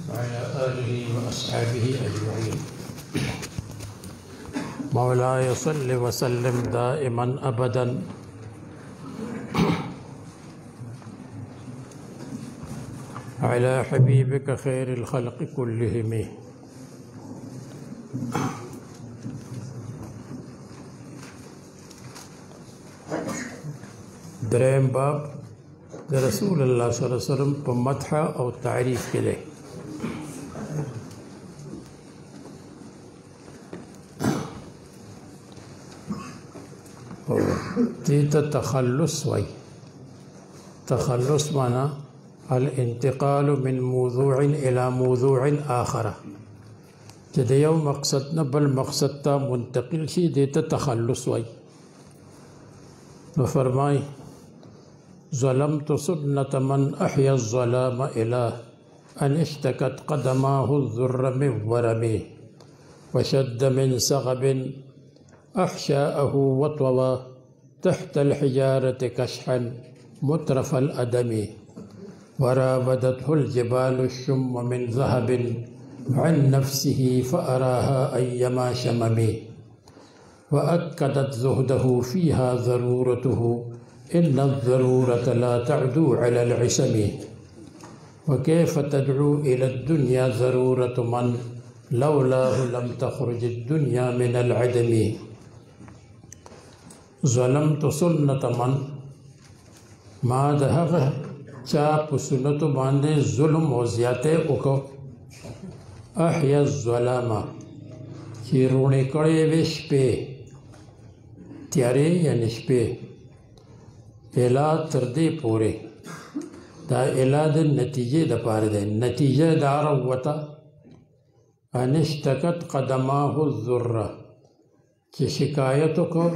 وعلى آله وأصحابه أجمعين. مولاي صل وسلم دائما أبدا على حبيبك خير الخلق كلهم. دریم باب د رسول الله صلی الله علیه وسلم په مدح او تعریف کې دی. دې ته تخلص وایي. تخلص معنا الانتقال من موضوع الى موضوع آخر، چې د یو مقصد نه بل مقصد ته منتقل شي، دې ته تخلص وایي. نو فرمای ظلمت سنة من أحيا الظلام إلى أن اشتكت قدماه الذر من ورمه وشد من سغب أحشاءه وطوى تحت الحجارة كشحا مترف الأدم وراودته الجبال الشم من ذهب عن نفسه فأراها أيما شمم وأكدت زهده فيها ضرورته إن الضرورة لا تعدو على العسم وكيف تدعو إلى الدنيا ضرورة من لولاه لم تخرج الدنيا من العدم ظلمت سنة من ما دهغه چا په سنت باندې ظلم او زیاته وکړو احیا الظلام چې رونې کړې وې شپې تیارې یعنی شپې الا تر دې پورې دا الا د نتیجې د پاره ده. نتیجه دار وته انشتکت قدماه الذره چې شکایت وکړو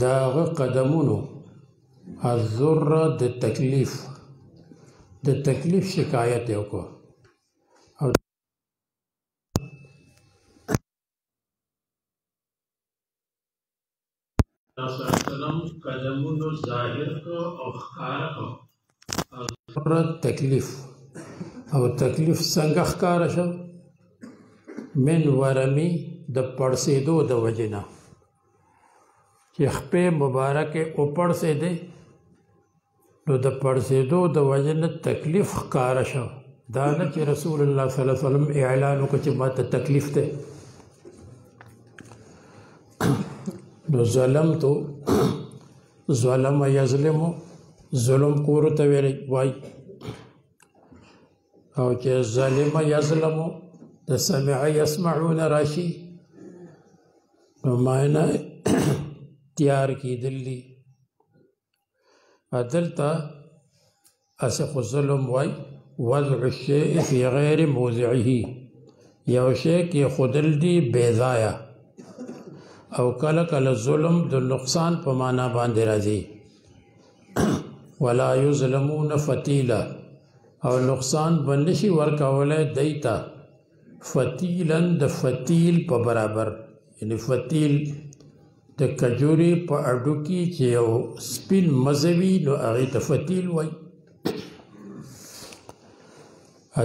داغه قدمونو الذره د تکلیف شکایت وکړو. او سلام قدمونو ظاهر کو او ښکار کو تکلیف او تکلیف څنګه ښکار شو من ورمی د پړسېدو د وجنه چې خپې مبارکه او پړسېده نو د پړسېدو د وجنه تکلیف ښکار شو. دا نه چې رسول الله صلی الله علیه وسلم اعلان وکړ چې ما ته تکلیف ده. نو ظلمتو ظلم یظلمو ظلم کورو ته وای او چې ظلم یظلمو د سمع یسمعون راشي نو معنا تیار کی دلی عدلتا اسخ ظلم وای وضع الشیء فی غیر موضعه یو شی کې خودل دی بیزایا او کله کله ظلم د نقصان په معنا باندې راځي. ولا یظلمون فتیلا او نقصان بنشي ورکولای دیتا فتیلا د فتیل په برابر، یعنی فتیل د کجوري په اډو کې چې یو سپین مزوي نو هغه ته فتیل وای.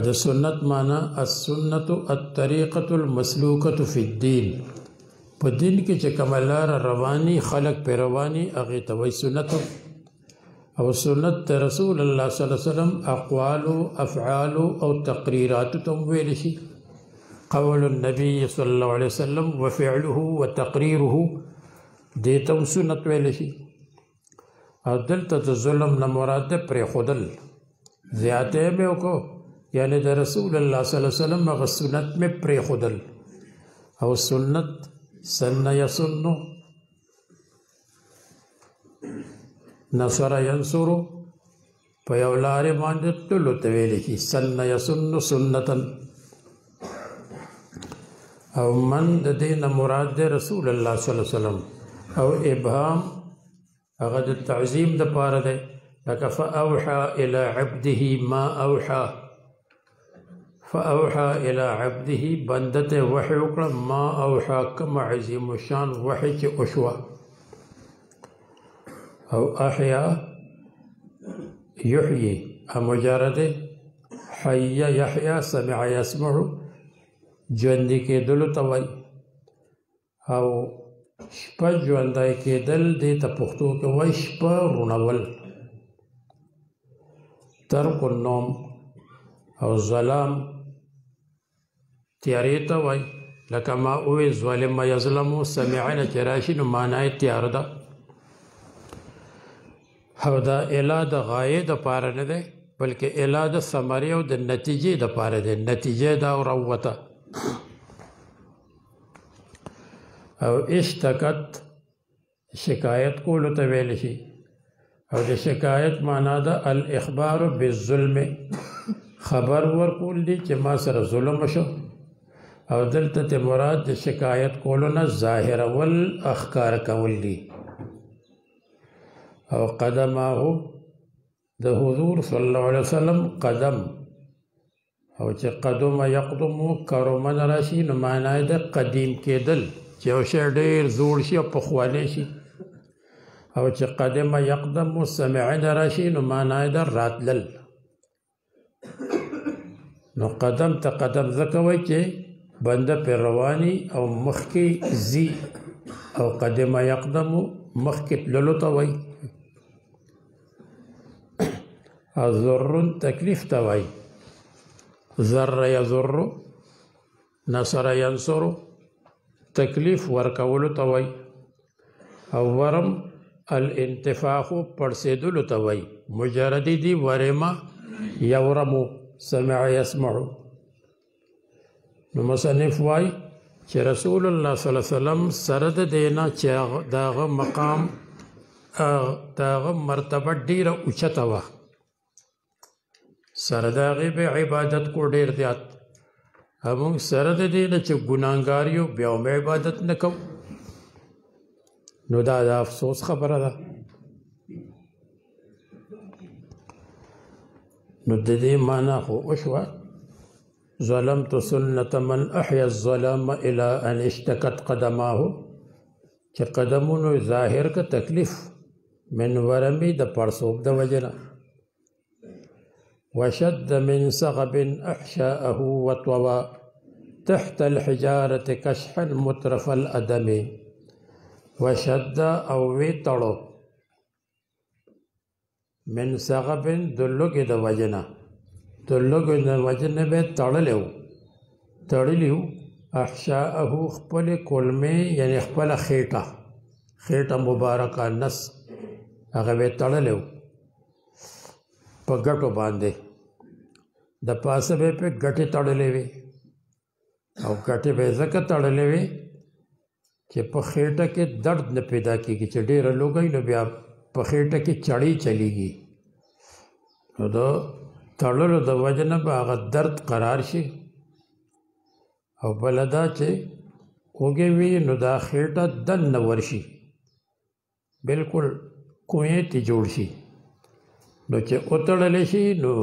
دا سنت معنا السنة الطریقة المسلوکة فی الدین، په دین کې چې کومه لار رواني خلق په رواني هغه ته وایي سنت. او سنت رسول الله صلی الله علیه وسلم اقوال افعال او تقریرات ته ویل شي. قول النبي صلی الله علیه وسلم وفعله وتقریره دې ته سنت ویل شي. او دلته د ظلم نه مراد پر خودل زیاته به وکړو، یعنی د رسول الله صلی الله علیه وسلم هغه سنت مې پر خودل. او سنت سن یسن نصر ینصر په یو لارې باندې تلو ته ویل شي سن یسن سنتن. او من د دې نه مراد د رسول الله صلی الله علیه وسلم. او ابهام هغه د تعظیم د پاره ده، لکه فاوحى الى عبده ما اوحى، فاوحى الى عبده بندته وحی وکړه ما اوحى کم عظیم الشان وحی چې اوشوا. او احیا یحیی مجرد حی یحیا سمع یسمع ژوندي کېدلو ته وایي او شپه ژوندی کېدل دې ته پښتو کې وایي شپه روڼول ترک النوم او ظلام تیارې ته وایي لکه ما ووی ظالم یظلمو سمعنا چې راشي نو معنی یې تیار ده او دا اله د غایې دپاره نه دی بلکې اله د ثمرې او د نتیجې دپاره دی نتیجې دا راووته او اشتکت شکایت کولو ته ویل شي او د شکایت معنا ده الاخبار بالظلم خبر ورکول دي چې ما سره ظلم شو او دلته ته مراد د شکایت کولو نه ظاهر ول اخکار کول دي او قدمه د حضور صلی الله علیه وسلم قدم او چې قدم یقدم کرمن راشي نو معنا ده قدیم کېدل چې یو شی ډېر زوړ شي او پخوالی شي او چې قدم یقدم سمعنا راشي نو معنا ده راتلل نو قدم ته قدم ځکه وایي چې بنده پر رواني او مخکې ځي او قدم یقدم مخکې تللو ته وایي او ذر تکلیف ته وایي ذر یذر نصر ینصر تکلیف ورکولو ته وایي او ورم الانتفاخ پړسېدلو ته وایي مجردی دی ورما یورمو سمع یسمعو نو مصنف وایي چې رسول الله صلی الله علیه وسلم سره د دینا چې داغه مقام داغه مرتبه ډیره اوچته وه سره د هغې به عبادت کو ډېر زیات همونږ سره د دې نه چې ګناهګار یو بیا هم عبادت نه کوو نو دا د افسوس خبره ده نو د دې معنا خو وشوه ظلمت سنة من احیا الظلام الى ان اشتکت قدماه چې قدمونو ظاهر که تکلیف من ورمی د پړسوب د وجه نه وشد من صغب احشاءه وطوى تحت الحجارة كشحا مترف الأدم وشد او وی تړو من صغب دلوګې د وجنه دلوګې د وجنه به تړلیو احشاءه خپل کلمې یعنی خپل خېټه مبارکه نس هغه به تړلیو په ګټو باندې د پاسه به په ګټې تړلې وي او ګټې به ځکه تړلې وي چې په خېټه کې درد نه پیدا کېږي چې ډېره لوګی نو بیا په خېټه کې چړې چلیږي نو د تړلو د وجه نه به هغه درد قرار شي او بله دا چې وږې وي نو دا خېټه دننه ورشي بلکل کویې ته جوړ شي نو چې وتړلی شي نو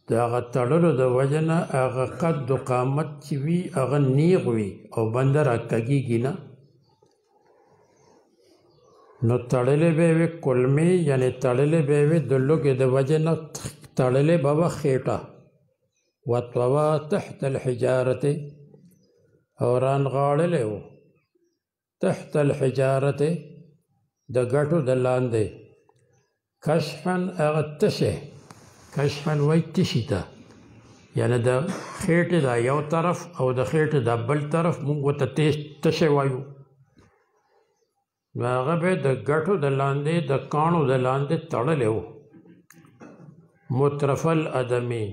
د هغه تړلو د وجه نه هغه قد و قامت چې وي هغه نیغ وي او بنده راکږېږي نه نو تړلی به وي کلمې یعنې تړلی به وي د لوږې د وجه نه تړلی به وه خېټه وطوه تحت الحجارت او رانغاړلی و تحت الحجارت د ګټو د لاندې کشحن هغه تشه کشحن وای تشی ته یعنی د خېټې دا یو طرف او د خېټې دا بل طرف موږ ورته تشه وایو نو هغه به د ګټو د لاندې د کاڼو د لاندې تړلی و مترف الادمي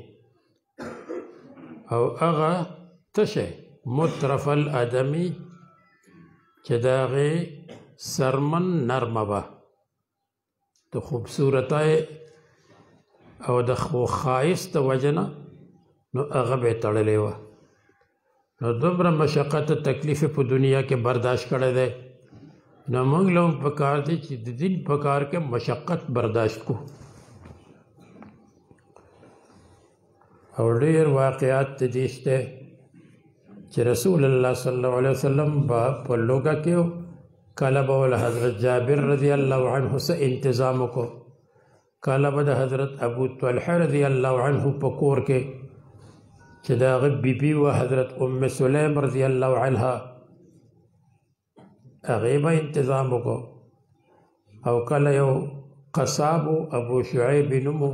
او هغه تشه مترف الادمي چې د هغې سرمن نرمه به د خوبصورتۍ او د ښایست د وجه نه نو هغه به یې تړلی وه نو دومره مشقت تکلیف په دنیا کې برداشت کړی دی نو موږ له هم پکار دی چې د دین په کار کې مشقت برداشت کو او ډېر واقعات د دې شته چې رسول الله صلی الله علیه وسلم به په لوږه کې کله به ول حضرت جابر رضی الله عنه سه انتظام وکړو کله به د حضرت ابو طلحه رضی الله عنه په کور کې چې د هغه بیبي وه حضرت ام سلیم رضی الله عنها هغې به انتظام وکړو او کله یو قصاب ابو شعیب نوم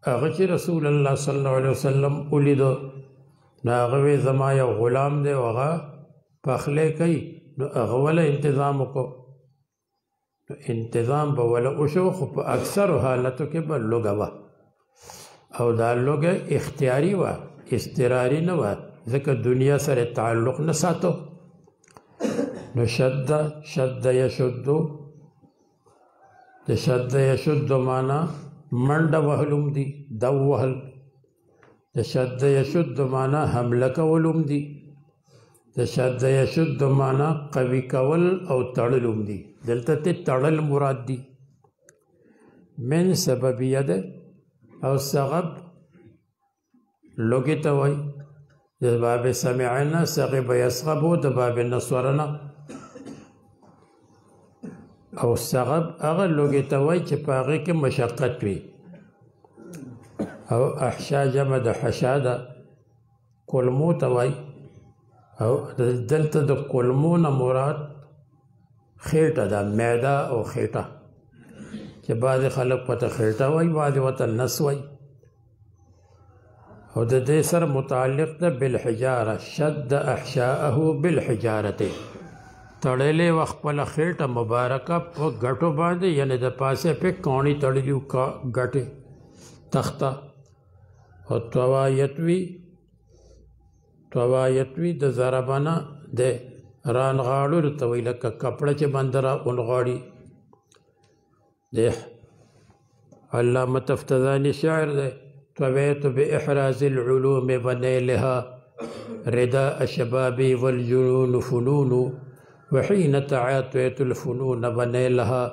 هغه چې رسول الله صلی الله علیه وسلم ولیدو نو هغه وی زما یو غلام دی او هغه پخلی کوي نو هغه وله انتظام وکړو انتظام به وله وشو خو په اکثرو حالتو کې به لوږه وه او دا لوږه اختیاري وه اضطراري نه وه ځکه دنیا سره تعلق نه ساتو نو شد یشدو د شد یشدو معنا منډه وهلوم دي دو وهل د شد یشدو معنا حمله کولوم دي د شد یشدو معنا قوي کول او تړلوم دي دلته ته تړل مراد دي من سببیه ده او سغب لوګي ته وای د باب سمعنا سغب یسغبو د باب نصرنا او سغب هغه لوګي ته وای چې په هغه کې مشقت وي او احشا جمع د حشا ده کلمو ته وای او دلته د کلمو نه مراد خېټه ده معده او خېټه چې بعضې خلک ورته خېټه وایي بعضې ورته نس وایي او د دې سره متعلق ده بالحجاره شد احشاءه بالحجارته تړلې وه خپله خېټه مبارکه په ګټو باندې یعنې د پاسه پې کاڼي تړلي وو ګټې تخته او توایتوي د ضربنه دی رانغاړلو ته وایي لکه کپړه چې بنده را ونغاړي دی علامه تفتزاني شاعر دی طویت بإحراز العلوم ونيلها رداء شبابي والجنون فنون وحين تعاطيت الفنون ونيلها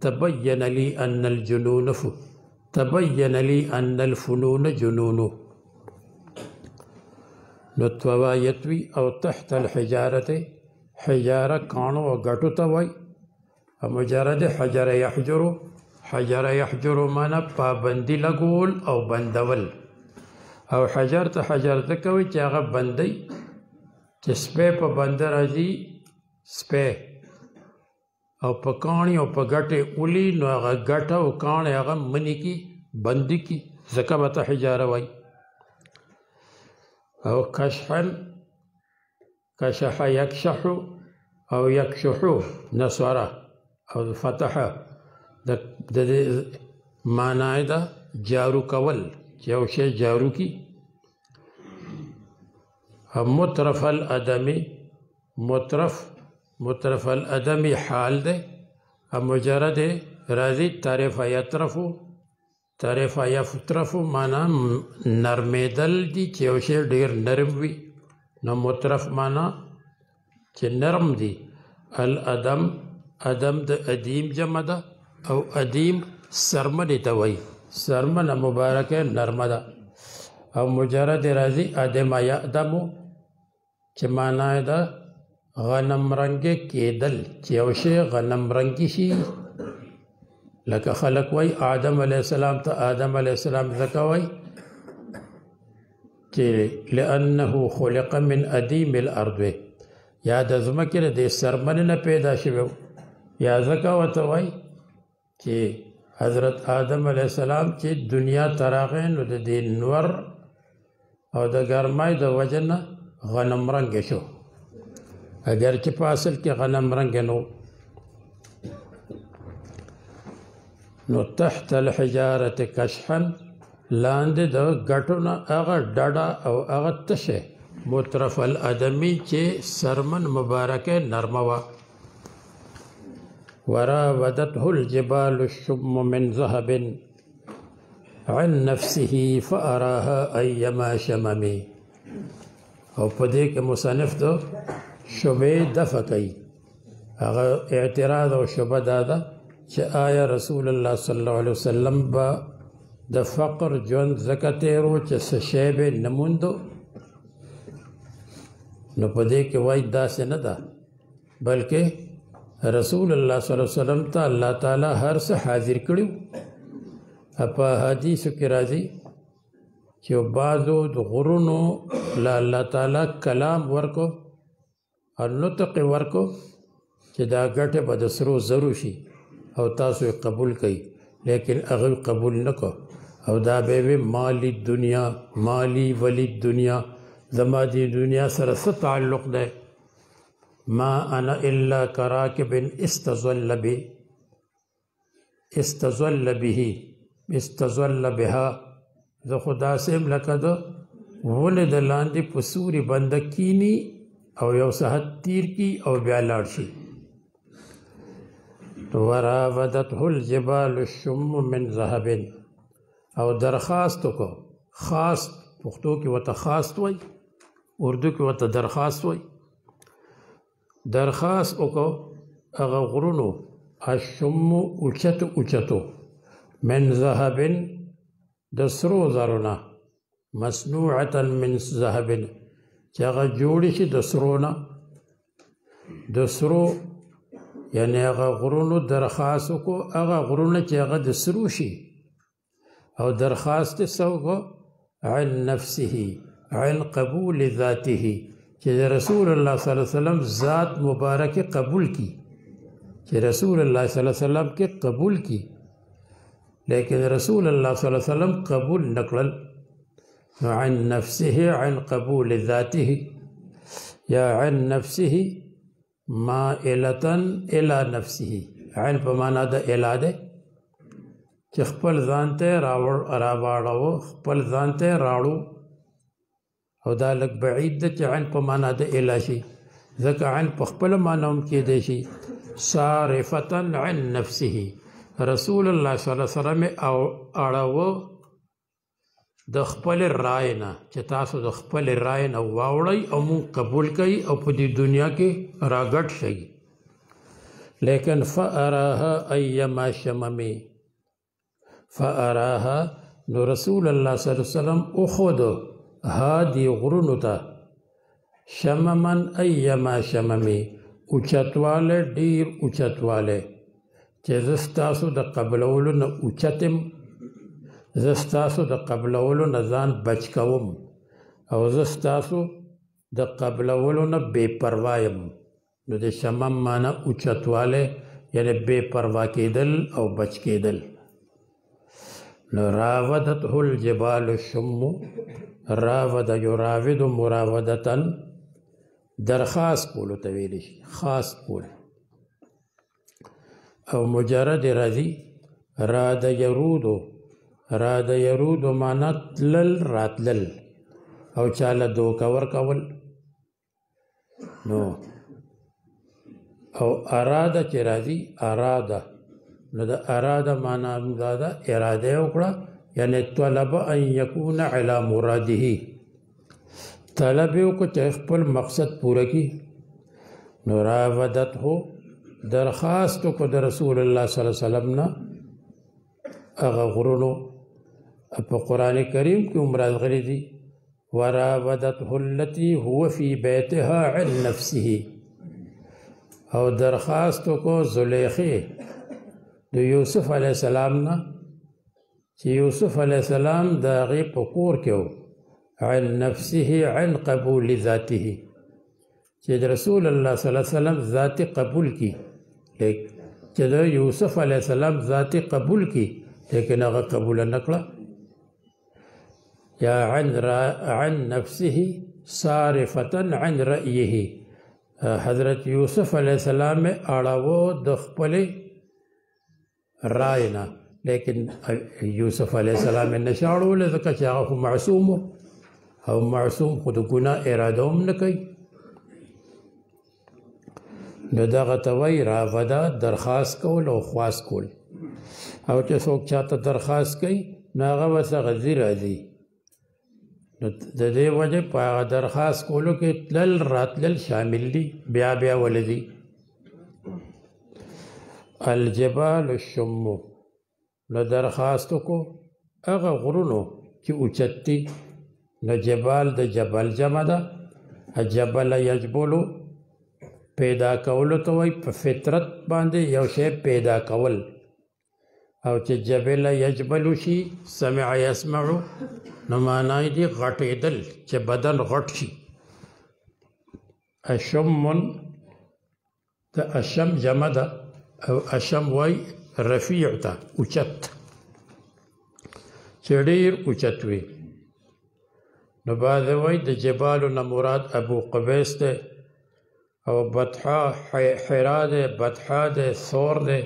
تبين لي أن الفنون جنون نتوایتوي او تحت الحجارة حجاره کانو او ګټو ته وای او مجرد حجر یحجر معنا پابندي لګول او بندول او حجر ته حجر ځکه وایي چې هغه بندي چې سپی په بنده راځي سپی او په کاڼي او په ګټې اولی نو هغه ګټه او کاڼی هغه مني کی بندي کی ځکه به ته حجاره وایي او کشح یکشح او یکشحو نصره او فتح د دې معنی ده جارو کول چې یو شی جارو کی مطرف الادمی حال ده مجرد راضی تعریف یطرفو معنا نرمیدل دي چې یو شی ډیر نرم وي نو مطرف معنا چې نرم دي الادم د ادیم جمع ده او ادیم سرمنې ته وایي سرمنه مبارکه نرمه ده او مجرد راځي ادم یادمو چې معنا ده غنم رنګه کېدل چې یو شی غنم رنګي شي لکه خلق وایي آدم علیه السلام ته آدم علیه السلام ځکه وایي چې لأنه خلق من ادیم الارض یا د ځمکې د سرمنې نه پیدا شوی یا ځکه ورته وایي چې حضرت آدم علیه السلام چې دنیا ته راغی نو د دې نور او د ګرمۍ د وجه نه غنم رنګ شو اگر چې په اصل کې غنم رنګ نو تحت الحجارة کشحا لاندې د ګټو نه هغه ډډه او هغه تشه مطرف الادمی چې سرمن مبارکه نرمه وه وراودته الجبال الشم من ذهب عن نفسه فأراها أيما شممي او په دې کې مصنف د شبهې دفع کوي هغه اعتراض او شبه دا ده چې آیا رسول الله صلی الله علیه وسلم به د فقر ژوند ځکه تېرو چې څه شی به نه موندو نو په دې کې وایي داسې نه ده بلکې رسول الله صلی الله علیه وسلم ته الله تعالی هر څه حاضر کړو. په حدیثو کې راځي چې بعضو د غرونو له الله تعالی کلام ورکو او نطق ورکو چې دا ګټه به د سرو زرو شي او تاسو یې قبول کړئ، لیکن هغه قبول نه کو او دا به وي مالی دنیا، مالی ولی دنیا، زما دی دنیا سره څه تعلق دی؟ ما انا الا کراکب استظل بها، زه خدا سیم لکه د ونې د لاندې په سوري بنده کینی او یو ساعت تیر کی او بیا لاړ شي. وراودته الجبال الشم من ذهب، او درخواست کو، خاص پښتو کې وته خاص وای، اردو کې وته درخواست وای. درخواست وکړو هغه غرونو الشم اوچتو من ذهب د سرو زرونه، مصنوعة من ذهب چې هغه جوړی شي د سرو نه، د سرو یعنی هغه غرونو درخواست وکړو هغه غرونه چې هغه د سرو شي، او درخواست څه وکړو عن نفسه، عن قبول ذاته، چې رسول الله صلی الله علیه وسلم ذات مبارک قبول کی، چې رسول الله صلی الله علیه وسلم کې قبول کی، لیکن رسول الله صلی الله علیه وسلم قبول نکړل. عن نفسه عن قبول ذاته یا عن نفسه مائلة الى نفسه. عن په معنا د اله ده چې خپل ځان ته راواړو، خپل ځان ته راړو، او دا لږ بعید ده چې عن په معنا د اله شي، ځکه عن په خپل معنا هم کېدی شي. صارفة عن نفسه، رسول الله صلی الله علیه وسلم او اړو د خپل رای نه، چې تاسو د خپل رای نه واوړئ او مونږ قبول کړئ او په دې دنیا کې راګډ شئ. لیکن فاراها ایما شممی، فاراها نو رسول الله صلی الله علیه وسلم اخذ هادي غرونو ته شممن ایما شممی، اوچتواله ډیر اوچتواله، چې زه ستاسو د قبلولو نه اوچتم، زه ستاسو د قبلولو نه ځان بچ کوم، او زه ستاسو د قبلولو نه بے پروا یم. نو د شمم معنا اوچتواله یعنی بے پروا کېدل او بچ کېدل. نو راودته الجبال الشم، راود یراود مراودتن، درخواست کولو ته ویلی شي، خاص کول. او مجرد راځي راد یرودو، راد یرودو معنا تلل راتلل او چاله دوکه ورکول. نو او اراده چې راځي اراده، نو د اراده معنا دا ده اراده وکړه، یعنی طلب ان یکون علی مراده، طلب وکړه چې خپل مقصد پوره کړي. نو راودته درخواست وکړه د رسول الله صلی الله علیه وسلم نه هغه غرونو. په قرآن کریم کې هم راغلي دي وراودته التي هو في بيتها عن نفسه، او درخواست وکړو زلیخې د یوسف علیه السلام نه چې یوسف علیه السلام د هغې په کور کې و، عن نفسه عن قبول ذاته، چې د رسول الله صلی الله علیه وسلم ذات قبول کی، چې د یوسف علیه السلام ذات قبول کی لیکن هغه قبول نه کړه. یا عن نفسه صارفة عن رأيه، حضرت یوسف علیہ السلام اړاوو د خپل رای نه، لیکن یوسف علیہ السلام نشاړول ځکه چې هغه معصوم او معصوم خو د ګناه اراده هم نه کوي. نو دغه ته وایي راوده، درخواست کول او خواست کول. او چې څوک چاته درخواست کوي نو هغه ورڅخه ځي راځي. نو د دې وجه په هغه درخواست کولو کې تلل راتلل شامل دي، بیا بیا ولدي. الجبال الشم، نو درخواست کو هغه غرونو چې اوچت دي. نو جبال د جبل جمع ده، جبل یجبلو پیدا کولو ته وایي په فطرت باندې یو شی پیدا کول او چې جبل یجبل شي سمع یسمعو نو معنی دی غټېدل چې بدن غټ شي اشم د اشم جمع ده او اشم وای رفیع ته اوچت چې ډېر اوچت وي نو بعد وای د جبالو نه مراد ابو قبیس ده او بطحا حرا ده بطحا ده ثور ده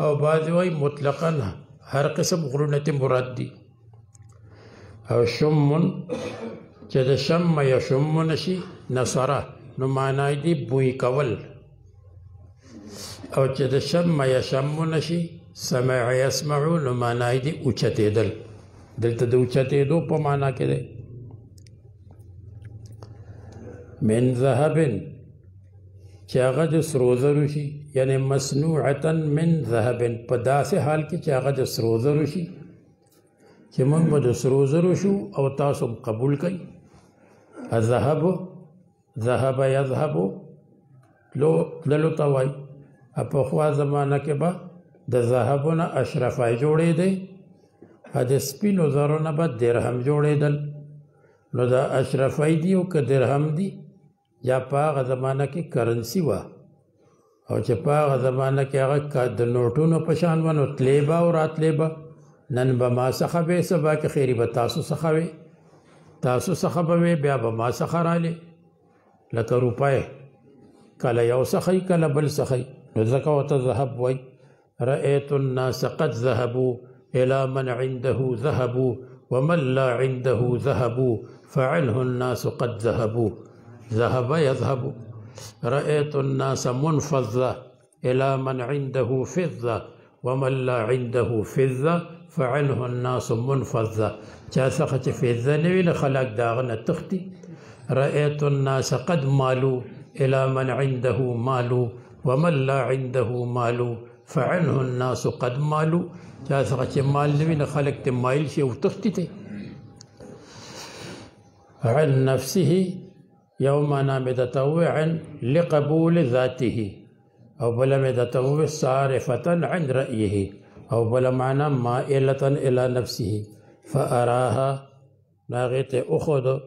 او بعد وای مطلقا هر قسم غرونه ته مراد دي او شم چې د شم یا شم نشي نصره نو معنی دی بوی کول او چې د شم یا شم نشي سمع یسمعو نو معنی دی اوچتېدل دلته د اوچتېدو په معنا کې دی من ذهب چې هغه د سرو زرو شي یعنی مصنوعتا من ذهب په داسې حال کې چې هغه د سرو زرو شي چې موږ به د سرو زرو شو او تاسو قبول کړئ الذهب ذهب یذهب تللو ته وایي پخوا زمانه کې به د ذهبونه اشرفای جوړېدی د سپینو زرو نه به درهم جوړېدل نو دا اشرفای دي او که درهم دي یا په هغه زمانه کې کرنسي وه او چې په هغه زمانه کې هغه د نوټونو په شان وه نو تلې به او راتلې به نن به ما څخه وې سبا کې خیري به تاسو څخه وې تاسو څخه به وې بیا به ما څخه رالې لکه روپۍ کله یو څخی کله بل څخی نو ځکه ورته ذهب وایي رأيت الناس قد ذهبوا إلى من عنده ذهبوا ومن لا عنده ذهبوا فعنه الناس قد ذهبوا ذهب يذهب رأيت الناس منفضة إلى من عنده فضة ومن لا عنده فضة فعنه الناس منفضة چا څخه چې فضه نه وي نه خلک د هغه نه تښتي رأيت الناس قد مالوا إلى من عنده مالوا ومن لا عنده مالوا فعنه الناس قد مالوا چا څخه چې مال نه وي نه خلک ته مایل شي او تښتي ته عن نفسه يوم متطوعا لقبول ذاته او بل متطوع صارفة عن رأيه او بل معنى مائلة إلى نفسه فأراها ناغت أخذ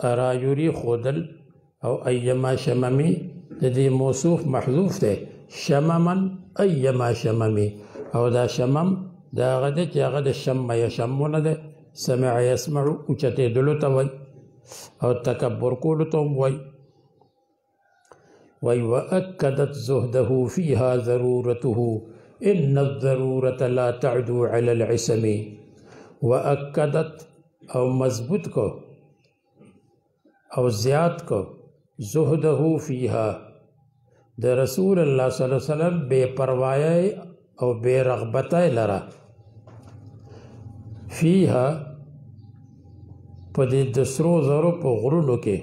أرى يري خودل او أيما شممي الذي موصوف محذوف ده شمما أيما شممي او دا شمم دا غده چې هغه د شم یشمونه ده سمع يسمع اوچتېدلو ته وایي او تکبر کولو ته هم وایي وأكدت زهده فيها ضرورته إن الضرورة لا تعدو على العسم وأكدت او مضبوط کو او زیاد کو زهده فيها د رسول الله صلی الله علیه وسلم بے پروایی او بے رغبتای لرا فيها په د سرو زرو په غرونو کې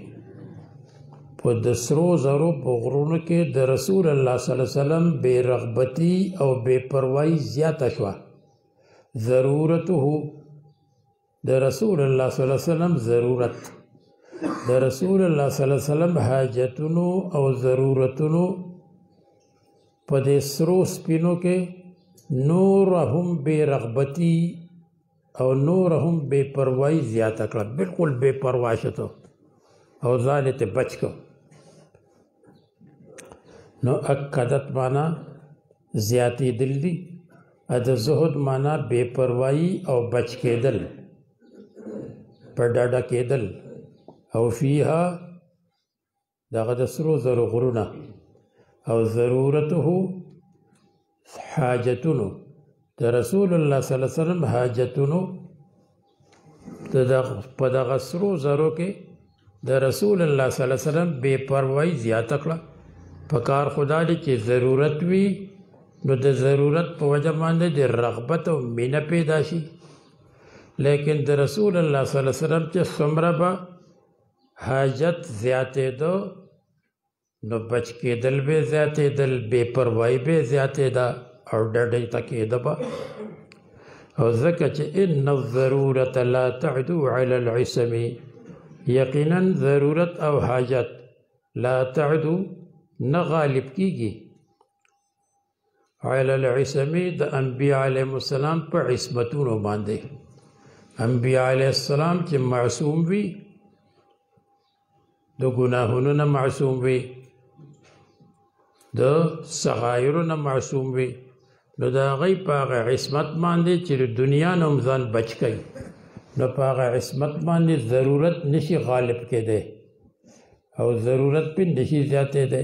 په د سرو زرو په غرونو کې د رسول الله صلی الله علیه وسلم بے رغبتی او بے پروایی زیاته شوه ضرورته د رسول الله صلی الله علیه وسلم ضرورت د رسول الله صلی الله علیه وسلم حاجتونو او ضرورتونو په د سرو سپینو کې نورهم بے رغبتی او نورهم بے پروايي زیاته کړه بالکل بے پروا شته او ځان ته بچ کو نو اکدت معنا زیاتی دل دی د زهد معنا بے پروايي او بچ کېدل پر ډاډه کېدل او فيها دغه د سرو زرو غرونه او ضرورته حاجتونو د رسول الله صلی الله علیه وسلم حاجتونو په دغه سرو زرو کې د رسول الله صلی الله علیه وسلم بے پروايي زیاته کړه په کار خدا دی چې ضرورت وي نو د ضرورت په وجه باندې د رغبت او مینه پیدا شي لیکن د رسول الله صلی الله علیه وسلم چې څومره به حاجت زیاتېدو نو بچ کېدل به زیاتېدل بے پروایي به زیاتېده او ډډې ته کېده به او ځکه چې ان الضرورة لا تعدو على العصم یقینا ضرورت او حاجت لا تعدو نه غالب کیږي علی العصمه د انبیاء علیهم السلام په عصمتونو باندې. انبیاء علیه السلام چې معصوم وي د ګناهونو نه معصوم وي د صغایرو نه معصوم وي نو د هغوی په هغه عصمت باندې چې د دنیا نه هم ځان بچ کوي نو په هغه عصمت باندې ضرورت نشي غالب کېدی او ضرورت پې نشي زیاتېدی.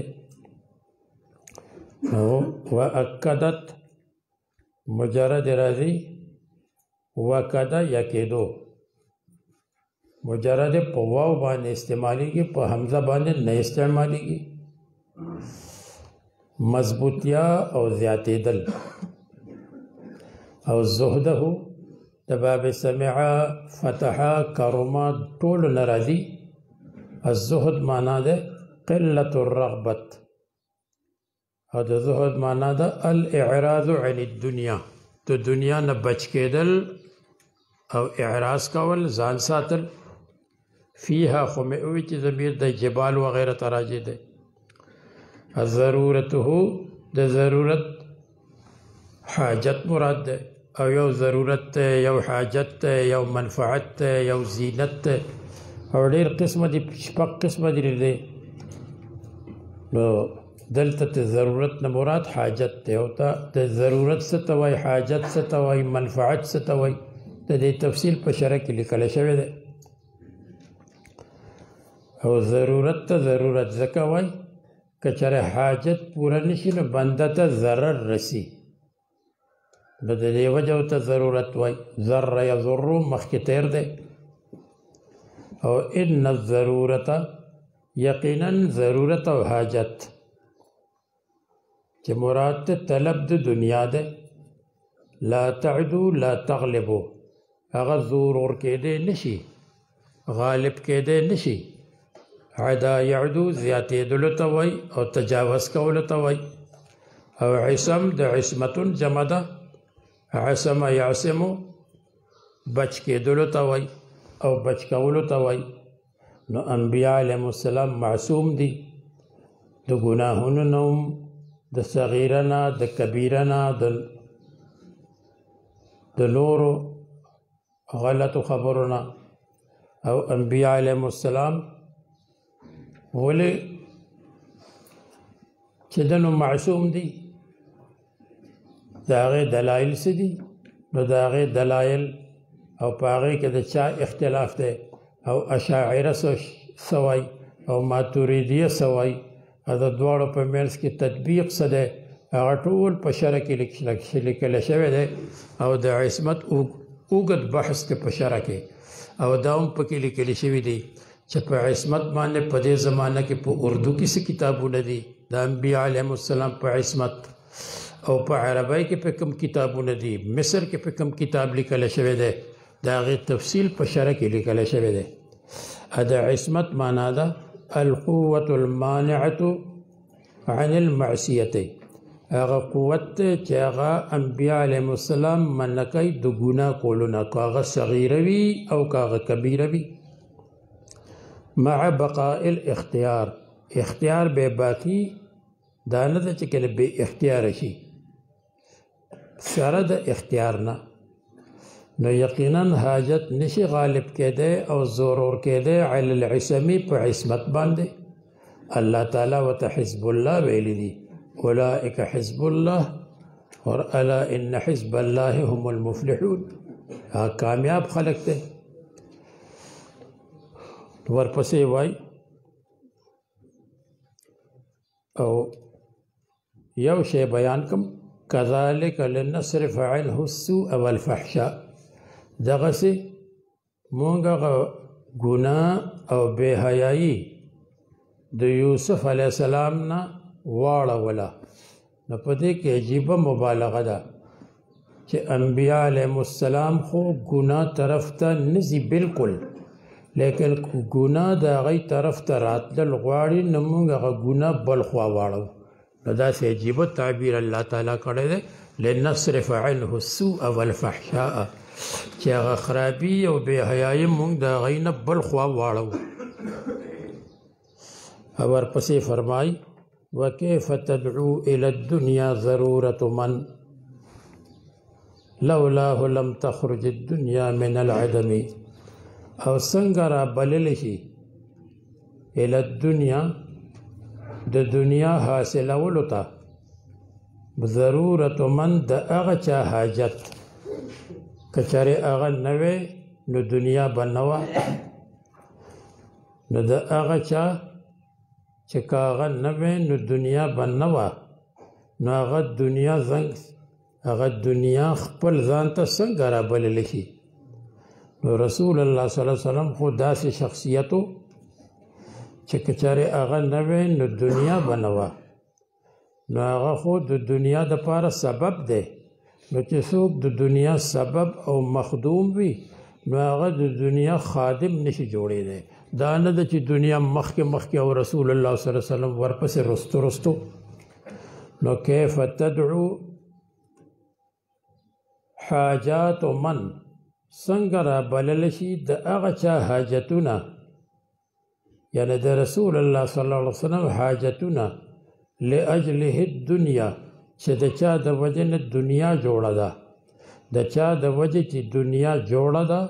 نو واکدت مجرد راځي وکده یا کېدو مجرد په واو باندې استعمالیږي په حمزه باندې نه استعمالیږي. مضبوطیا او زیاتېدل او زهده د باب سمع فتح کرما ټول ناراضي. الزهد معنا ده قلة الرغبت او د زهد معنا ده الاعراض عن الدنیا د دنیا نه بچ کېدل او اعراض کول ځان ساتل. فيها خمئوي چې ضمیر د جبال وغیره تراجع ده. ضرورته د ضرورت حاجت مراد ده او یو ضرورت ته یو حاجت ته یو منفعت ته یو زینت ته او ډېر قسمه دي شپږ قسمه دي دی. نو دلته ته ضرورت نه مراد حاجت ته او ته د ضرورت څه ته وایي حاجت څه ته وایي منفعت څه ته وایي د دې تفصیل په شرح کې لیکل شوی دی. او ضرورت ته ضرورت ځکه وایي که چېرې حاجت پوره نشي نو بنده ته ضرر رسی نو د دې وجه ورته ضرورت وایي. ضر یضر مخکې تیر دی. او ان الضرورت یقینا ضرورت او حاجت چې مراد ته طلب د دنیا ده. لا تعدو لا تغلبو هغه زور ور کېدی نشي غالب کېدی نشي. عدا یعدو زیاتېدلو ته وایي او تجاوز کولو ته وایي. او عصم د عصمتون جمع ده. عصم یعصمو بچ کېدلو ته وایي او بچ کولو ته وایي. نو انبیاء علیهم السلام معصوم دي د ګناهونو نه هم د صغیره نه د کبیره نه د نورو غلطو خبرو نه. او انبیاء علیهم السلام ولې چې دنو معصوم دي د هغې دلایل څه دي نو د هغې دلایل او په هغې کې د چا اختلاف دی او اشاعره څه وایي او ماتوریدیه څه وایي او د دواړو په منځ کې تطبیق څه دی هغه ټول په شرح کې لیکل شوی دی. او د عصمت اوږد بحث دی په شرح کې او دا هم پکې لیکل شوي دي چې په عصمت باندې په دې زمانه کې په اردو کې څه کتابونه دي د انبیاء علیهم السلام په عصمت او په عربی کې په کوم کتابونه دي مصر کې په کوم کتاب لیکل شوی دی د هغې تفصیل په شرح کې لیکل شوی دی. د عصمت معنا ده القوة المانعة عن المعصیة هغه قوت چې هغه انبیاء علیهم السلام منع کوي د ګناه کولو نه که هغه صغیره وي او که هغه کبیره وي. مع بقاء الاختیار اختیار به باقی دا نه ده چې کله بې اختیاره شي سره د اختیار نه نو یقینا حاجت نشي غالب کېدی او زور ور کېدی علی العصمې په عصمت باندې. الله تعالی ورته حزب الله ویلی دي اولئک حزب الله الا ان حزب الله هم المفلحون کامیاب خلق دی. ورپسې وای او یو شی بیان کوم کذالک لنصرف عنه السوء والفحشاء دغسې مونږ هغه ګناه او بې حیایي د یوسف علیه السلام نه واړوله. نو په دې کې عجیبه مبالغه ده چې انبیاء علیهم السلام خو ګناه طرف ته نه ځي بالکل لیکن ګناه د هغې طرف ته راتلل غواړي نو موږ هغه ګناه بل خوا واړو. نو داسې عجیبه تعبیر الله تعالی کړی دی لنصرف عنه السوء والفحشاء چې هغه خرابي او بې حیایي موږ د هغې نه بل خوا واړو. او ورپسې فرمایي وكيف تدعو إلى الدنيا ضرورة من لولاه لم تخرج الدنيا من العدم. او څنګه را بلل شي الى الدنيا د دنیا حاصلولو ته ضرورت من د هغه چا حاجت کچاره هغه نوې نو دنیا بنوا نو د هغه چا چې کاغه نوې نو دنیا بنوا نو هغه دنیا زنګ هغه دنیا خپل ځان ته څنګه را بلل شي. نو رسول الله صلی الله علیه وسلم خو داسې شخصیتو چې کچاره هغه نوې نو دنیا بنوا نو هغه خو د دنیا د پاره سبب دی. نو چې څوک د دنیا سبب او مخدوم وي نو هغه د دنیا خادم نشي جوړېدی. دا نه ده چې دنیا مخکې او رسول الله صلی الله علیه وسلم ورپسې رستو نو کیف تدعو حاجات من څنګه را بلل شي د هغه چا حاجتونه یعنی د رسول الله صلی الله علیه وسلم حاجتونه لاجله الدنیا چې د چا د وجه نه دنیا جوړه ده د چا د وجه چې دنیا جوړه ده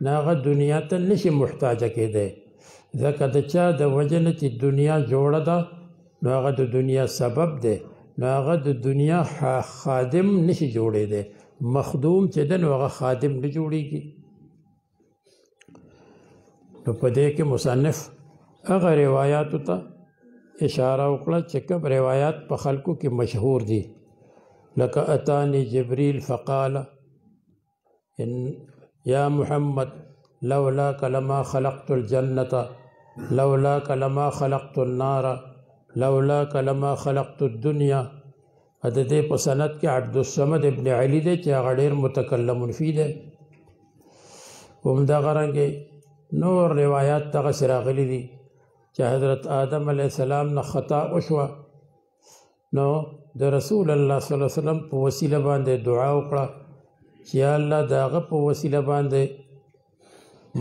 نه هغه دنیا ته نشي محتاجه کېدی ځکه د چا د وجه نه چې دنیا جوړه ده نو هغه د دنیا سبب دی نو هغه د دنیا خادم نشي جوړېدی. مخدوم چې ده نو هغه خادم نه جوړېږي. نو په دې کې مصنف هغه روایاتو ته اشاره وکړه چې کوم روایات په خلکو کې مشهور دي لکه اتانی جبریل فقال ان یا محمد لولاک لما خلقت الجنة لولاک لما خلقت النار لولاک لما خلقت الدنیا. د دې په سند کې عبدالصمد ابن علي دی چې هغه ډېر متکلم فی دی. همدغه رنګې نور روایات دغسې راغلي دي چې حضرت آدم علیه السلام نه خطا وشوه نو د رسول الله صلی الله علیه وسلم په وسیله باندې دعا وکړه چې یا الله د هغه په وسیله باندې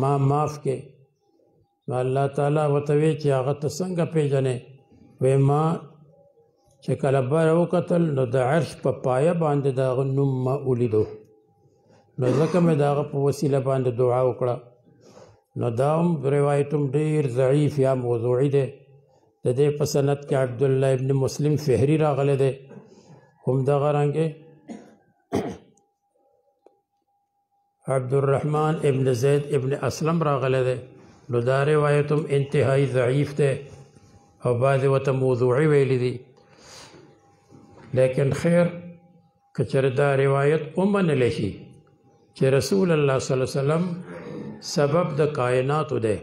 ما معاف کې. نو الله تعالی ورته وی چې هغه ته څنګه پیژنې؟ وی ما چې کله بر وکتل نو د عرش په پایه باندې د هغه نوم ما ولیدو نو ځکه مې د هغه په وسیله باندې دعا وکړه. نو دا هم روایت هم ډېر ضعیف یا موضوعي دی. د دې په سند کې عبدالله ابن مسلم فهري راغلی دی. همدغه رنګې عبدالرحمن ابن زید ابن اسلم راغلی دی. نو دا روایت هم انتهایی ضعیف دی او بعضې ورته موضوعي ویلی دي. لیکن خیر که چېرې دا روایت ومنلی شي چې رسول الله صلی الله علیه وسلم سبب د کائناتو دی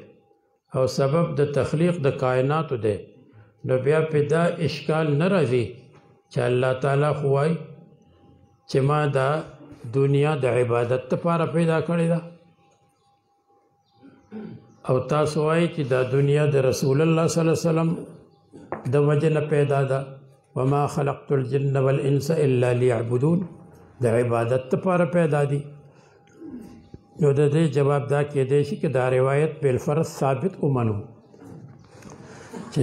او سبب د تخلیق د کائناتو دی نو بیا په دا اشکال نه راځي چې الله تعالی خو وایي چې ما دا دنیا د عبادت لپاره پیدا کړې ده او تاسو وایي چې دا دنیا د رسول الله صلی الله علیه وسلم د وجه نه پیدا ده. وما خلقت الجن والانس الا ليعبدون د عبادت لپاره پیدا دي. نو د دې جواب دا کېدی شي چې دا روایت بالفرض ثابت ومنو چې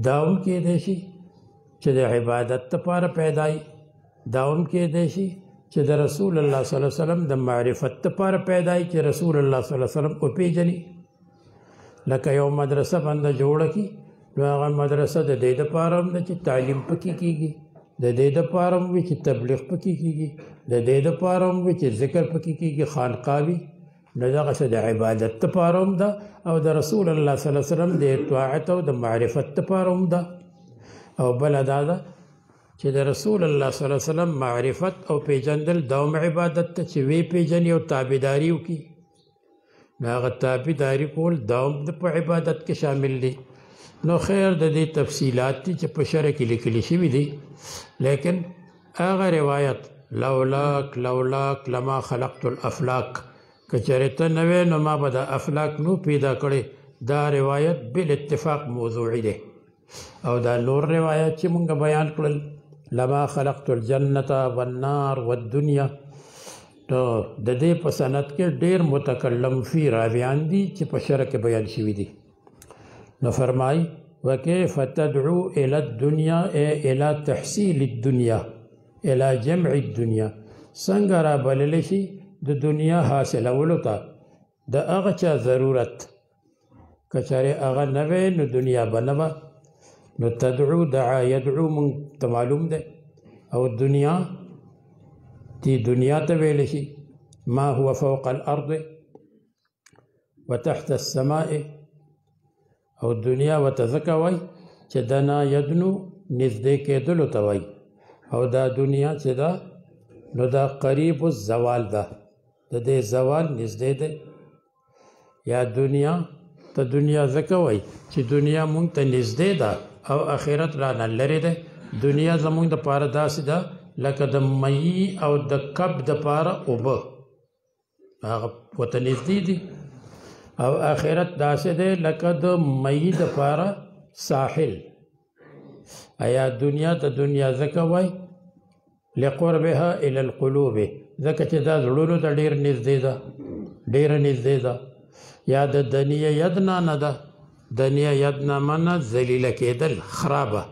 دا هم کېدی شي چې د عبادت لپاره پیدا وي دا هم کېدی شي چې د رسول الله صلی الله علیه وسلم د معرفت لپاره پیدا وي چې رسول الله صلی الله علیه وسلم وپېژني. لکه یو مدرسه باندې جوړه کړي نو هغه مدرسه د دې دپاره هم ده چې تعلیم پکې کېږي د دې دپاره هم وي چې تبلیغ پکې کېږي د دې دپاره هم وي چې ذکر پکې کېږي خانقاه وي نو دغسې د عبادت دپاره هم ده او د رسول الله صلی الله علیه وسلم د اطاعت او د معرفت دپاره هم ده. او بله دا ده چې د رسول الله صلی الله علیه وسلم معرفت او پیژندل دا هم عبادت ته چې وی پیژني او تابعداري وکړي نو هغه تابعداري کول دا هم په عبادت کې شامل دي. نو خیر د دې تفصیلات دي چې په شرع کې لیکلي شوي دي لیکن هغه روایت لولاک لولاک لما خلقت الافلاک که چېرې ته نه وې نو ما به د افلاک نو پیدا کړې دا روایت بالاتفاق موضوعي دی. او دا نور روایت چې مونږ بیان کړل لما خلقت الجنة والنار والدنیا نو د دې په سند کې ډېر متکلم فی راویان دي چې په شرع کې بیان شوي دي. نو فرمای وكيف تدعو إلى الدنيا إلى تحصيل الدنيا إلى جمع الدنيا څنګه را بللی شي د دنیا حاصلولو ته د هغه چا ضرورت که چېرې هغه نه وی نو دنیا به نه وه نو تدعو دعا يدعو مونږ ته معلوم دی او دنیا دې دنیا ته ویلی شي ما هو فوق الأرض وتحت السماء او دنیا ورته ځکه وایي چې دنا یدنو نږدې کېدلو ته وایي او دا دنیا چې ده نو دا قریب الزوال ده د دې زوال نږدې دی یا دنیا ته دنیا ځکه وایي چې دنیا مونږ ته نږدې ده او آخرت رانه لرې دی دنیا زمونږ دپاره داسې ده لکه د مئی او د کب دپاره اوبه هغه ورته نږدې دي او آخرت داسې دی لکه د مئی دپاره ساحل ایا دنیا ته دنیا ځکه وایي لقربها الى القلوب ځکه چې دا زړونو ته ډېر نږدې ده ډېره نږدې ده یا د دنیا یدنا نه ده دنیا یدنا منه ذلیله کېدل خرابه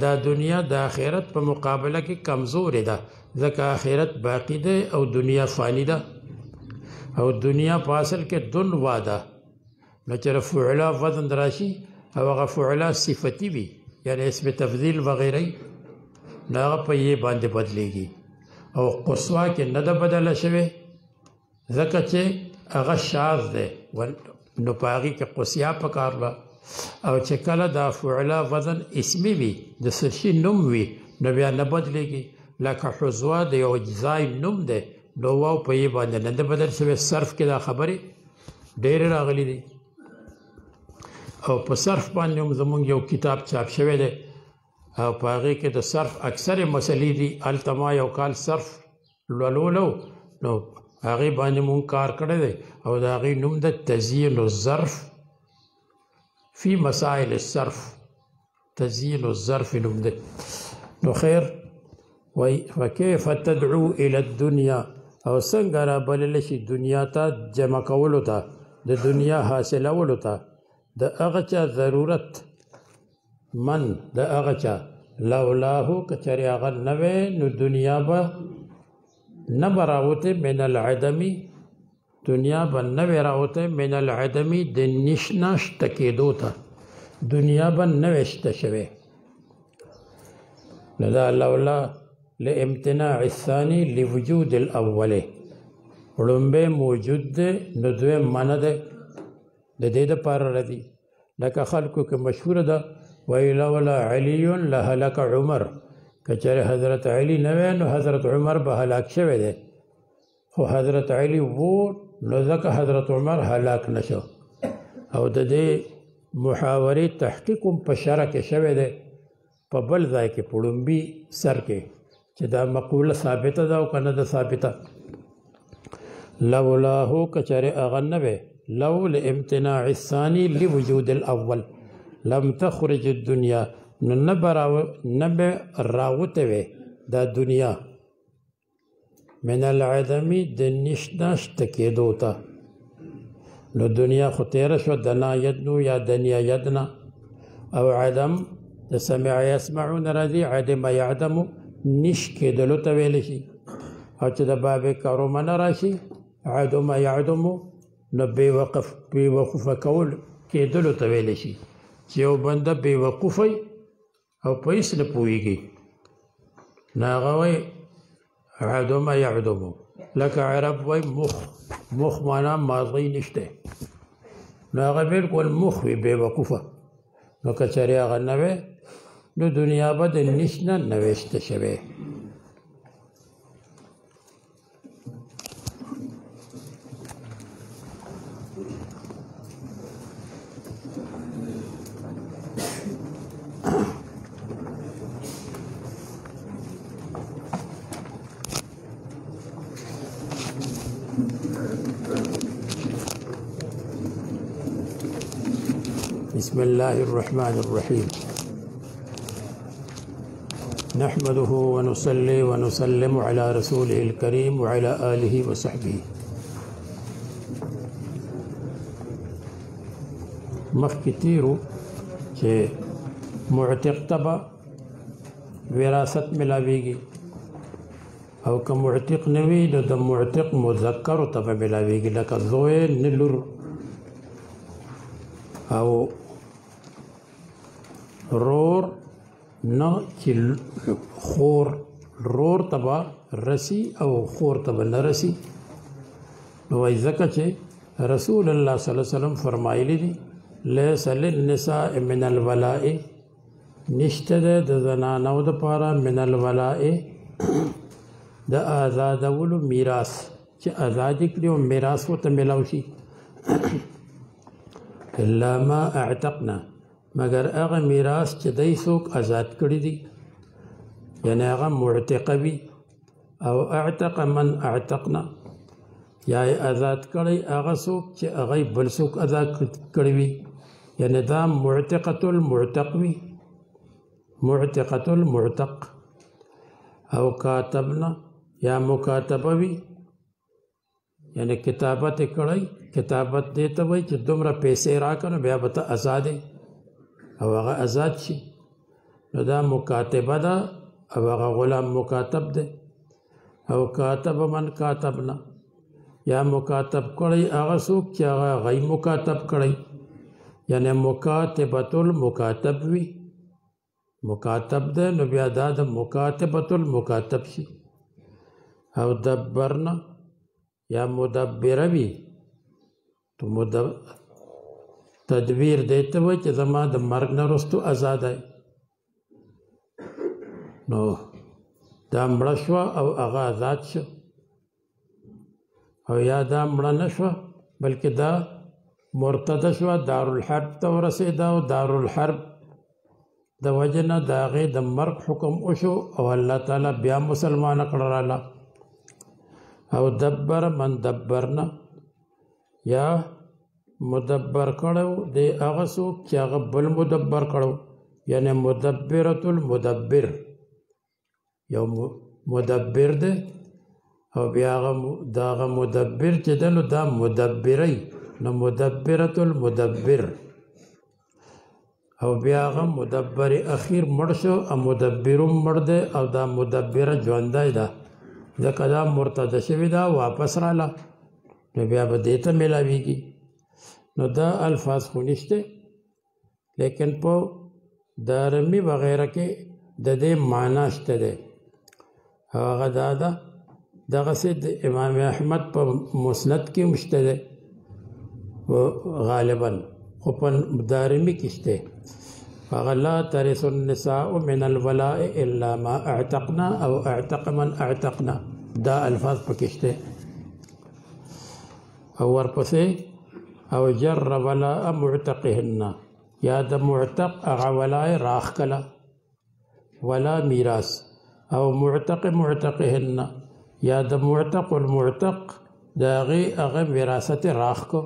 دا دنیا د آخرت په مقابله کې کمزورې ده ځکه آخرت باقی ده او دنیا فانی ده او دنیا په اصل کې دن واده نو چې فعلا وزن راشي او هغه فعلا صفتی وي یعنی اسم تفضیل وغیره نو هغه په یې باندې بدلیږي او قصوا کې نه ده بدله شوې ځکه چې هغه شاذ دی نو په هغې کې قصیا پکار ده او چې کله دا فعلا وزن اسمی وي د څه شي نوم وي نو بیا نه بدلیږي لکه حظوه د یو ځای نوم دی نو واو په یې باندې نه ده بدل شوی صرف کې دا خبرې ډېرې راغلي دي او په صرف باندې هم زمونږ یو کتاب چاپ شوی دی او په هغې کې د صرف اکثرې مسلې دي هلته ما یو کال صرف لولو نو هغې باندې مونږ کار کړی دی او د هغې نوم ده تزیین الظرف فی مسائل الصرف تزیین الظرف نوم دی نو خیر وکیف تدعو الى الدنیا او څنګه را بللی شي دنیا ته جمع کولو ته د دنیا حاصلولو ته د هغه چا ضرورت من د هغه چا لولاهو که چېرې هغه نه وی نو دنیا به نه به راوتې من العدمي دنیا به نه وی راوتې من العدمي د نشته شته کېدو ته دنیا به نه وی شته شوې نو دا لولا لامتناع الثاني لوجود الاول وړومبی موجود دی نو دویم منع دی د دې دپاره راځي لکه خلکو کې مشهوره ده وایي لولا علي لهلک عمر که چېرې حضرت علي نه وی نو حضرت عمر به هلاک شوی دی خو حضرت علي وو نو ځکه حضرت عمر هلاک نه شو او د دې محاورې تحقیق هم په شرع کې شوی دی په بل ځای کې په وړومبي سر کې چې دا مقوله ثابته ده او که نه ده ثابته لولاهو که چېرې هغه نه وی لو لامتناع الثاني لوجود الاول لم تخرج الدنیا نو نه به راوته وی دا دنیا من العدمي د نشته شته کېدو ته نو دنیا خو تېره شوه دنا یدنو یا دنیا یدنا او عدم د سمع یسمعو نه راځي عدم یعدمو نش کېدلو ته ویلی شي او چې د باب کرومه نه راشي عدم یعدمو نو بې وقوفه کول کېدلو ته ویلی شي چې یو بنده بې وقوفی او په هېڅ نه پوهېږي نو هغه وایي عدم یعدمو لکه عرب وایي مخ معنا ماضی نشته نو هغه بالکل مخ وي بې وقوفه نو که چېرې هغه نه وی نو دنیا به د نش نه نوشته شوې بسم الله الرحمن الرحيم نحمده ونصلي ونسلم على رسوله الكريم وعلى آله وصحبه مخکې تیرو چې چې معتق ته به وراثت ملاویږي او که معتق نه وي نو د معتق مذکرو ته به ملاویږي لکه زوی نه لور او رور نه چې خور رور ته به رسی او خور ته به نه رسی نو وایي ځکه چې رسول الله صلی الله علیه وسلم فرمایلی دي لیس للنساء من الولاء نشته ده د زنانو دپاره من الولاء د آزادولو میراث چې آزاد کړي او میراث ورته میلاو شي الا ما اعتقنا مگر هغه میراث چې دی څوک آزاد کړي دي یعنی هغه معتقه وي او اعتق من اعتقنا یا آزاد کړی هغه څوک چې هغه بل څوک آزاد کړی وي یعنی دا معتقة المعتق وي معتقة المعتق او کاتبنا یا مکاتبه وي یعنی کتابت کړی کتابت دیته وي چې دومره پیسې راکنه بیا به ته آزاد او هغه آزاد شي نو دا مکاتبه ده او هغه غلام مکاتب ده او کاتب من کاتبنا یا مکاتب کړی هغه څوک چې هغه غي مکاتب کړی یعنی مکاتبۃ المکاتب وي مکاتب ده نو بیا دا د مکاتبۃ المکاتب شي او دبرنا یا مدبر وي تو تدبیر دیته وي چې زما د مرګ نه وروسته آزاد دی نو دا مړه شوه او هغه آزاد شو او یا دا مړه نه شوه بلکې دا مرتده شوه دارالحرب ته ورسېده او دارالحرب د وجه نه د هغې د مرګ حکم وشو او الله تعالی بیا مسلمانه کړله او دبر من دبرنا یا مدبر کړو د هغه څوک چې هغه بل مدبر کړو یعنی مدبرة المدبر یو مدبر ده او بیا هغه مدبر چې ده نو دا مدبری نو مدبرة المدبر او بیا هغه مدبر اخیر مړ شو او مدبرم مړ ده او دا مدبره ژوندی ده ځکه دا مرتده شوې ده واپس راله نو بیا به دې ته میلاویږي نو دا الفاظ خو نشته لیکن په دارمی وغیره کې د دې معنا شته ده هغه دا ده دغسې د امام احمد په مسند کې هم شته ده غالبا خو په دارمی کې شته هغه لا ترث النساء من الولاء الا ما اعتقنا او اعتق من اعتقنا دا الفاظ پکې شته او ورپسې او جر ولاء معتقهن یا د معتق هغه ولاء راخ کله ولا میراث او معتق معتقهن یا د معتق المعتق د هغه وراثت راخ کو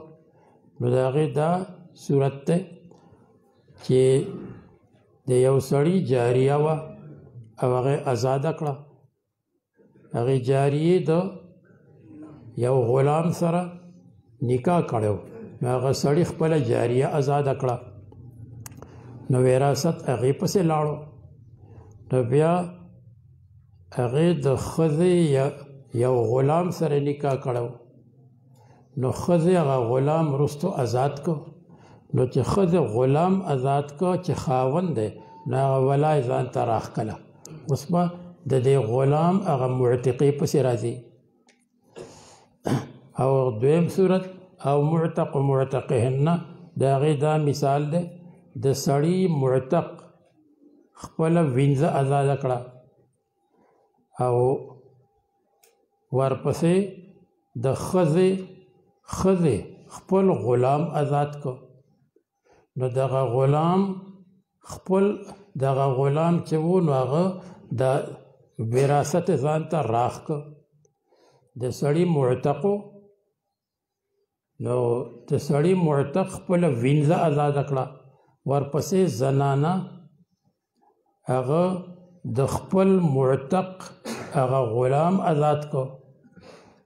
نو د هغې دا صورت ده چې د یو سړي جاریه وه او هغې ازاده کړه هغې جاریې د یو غلام سره نکاح کړی و نو هغه سړي خپله جاریه ازاده کړه نو وراثت هغې پسې لاړو نو بیا هغې د ښځې یو غلام سره نکاح کړی و نو ښځې هغه غلام وروستو ازاد کو نو چې ښځې غلام ازاد کو چې خاوند دی نو هغه ولای ځان ته راښکله اوس به د دې غلام هغه معتقې پسې راځي او دویم صورت او معتق معتقهن د هغې دا مثال دی د سړي معتق خپله وینځه ازاده کړه او ورپسې د ښځې خپل غلام آزاد کو نو دغه غلام چې و نو هغه د وراثت ځان ته راخ کو د سړي معتقو نو د سړي معتق خپله وینځه آزاده کړه ورپسې زنانه هغه د خپل معتق هغه غلام آزاد کو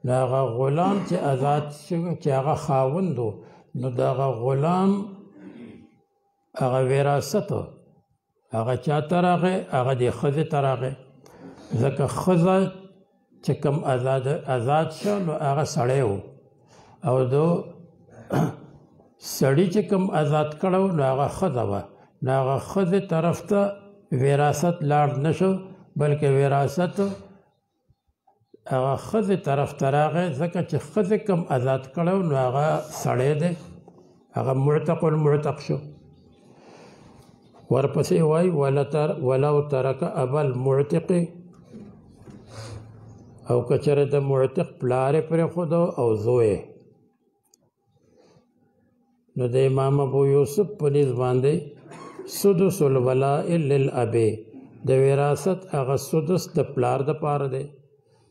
نو هغه غلام چې آزاد شو چې هغه خاوند و نو د هغه غلام هغه وراثت هغه چاته راغی هغه د ښځې ته راغی ځکه ښځه چې کوم آزاد شو نو هغه سړی و او د سړي چې کوم آزاد کړی نو هغه ښځه وه نو هغه ښځې طرف ته وراثت لاړ نه شو بلکې وراثت هغه ښځې طرف ته راغی ځکه چې ښځې کوم آزاد کړی نو هغه سړی دی هغه معتق المعتق شو ورپسې وایي ولو ترک ابا المعتق او کچره د معتق پلار پرېښود او زوی نو د امام ابو یوسف په نیز باندې سدس الولاء للاب د وراثت هغه سدس د پلار د پاره دی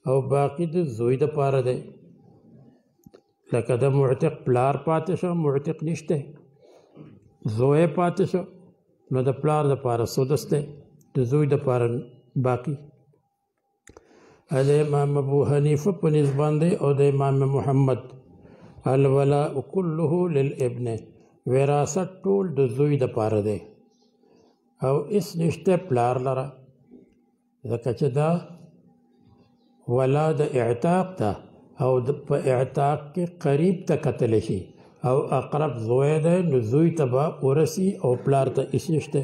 او باقی د زوی د پاره دی لکه د معتق پلار پاتې شو معتق نشته زوی پاتې شو نو د پلار د پاره سدس دی د زوی د پاره باقی د امام ابو حنیفه په نیز باندې او د امام محمد الولاء كله للابن وراثت ټول د زوی د پاره دی او اس نشته پلار لره ځکه چې دا ولا د اعتاق ته او په اعتاق کې قریب ته کتل شي او اقرب زوی دی نو زوی ته به ورسي او پلار ته اس نشته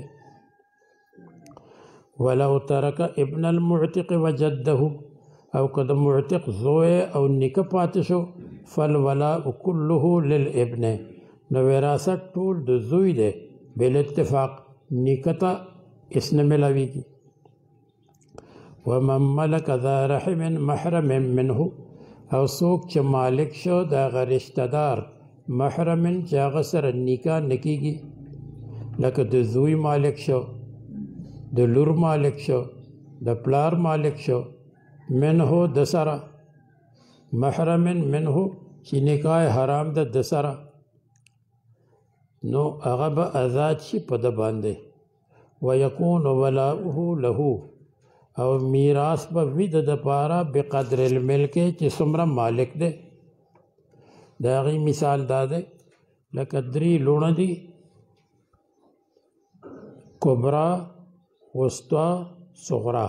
ولو ترک ابن المعتق وجده او که د معتق زوی او نیکه پاتې شو فالولاء كله للابن نو وراثت ټول د زوی دی بالاتفاق نیکه ته اس نه ملاویږي ومن ملک ذا رحم محرم منه او څوک چې مالک شو د هغه رشته دار محرم چې هغه سره نکاح نه کیږي لکه د زوی مالک شو د لور مالک شو د پلار مالک شو منه د سره محرم منه چې نکاح حرام ده د سره نو هغه به آزاد شي په د باندې ويكون ولاؤه له او میراث به وي د پاره بقدر الملک چې څومره مالک دی د هغې مثال دا دی لکه درې لوڼه دي کبرا وسطا صغرا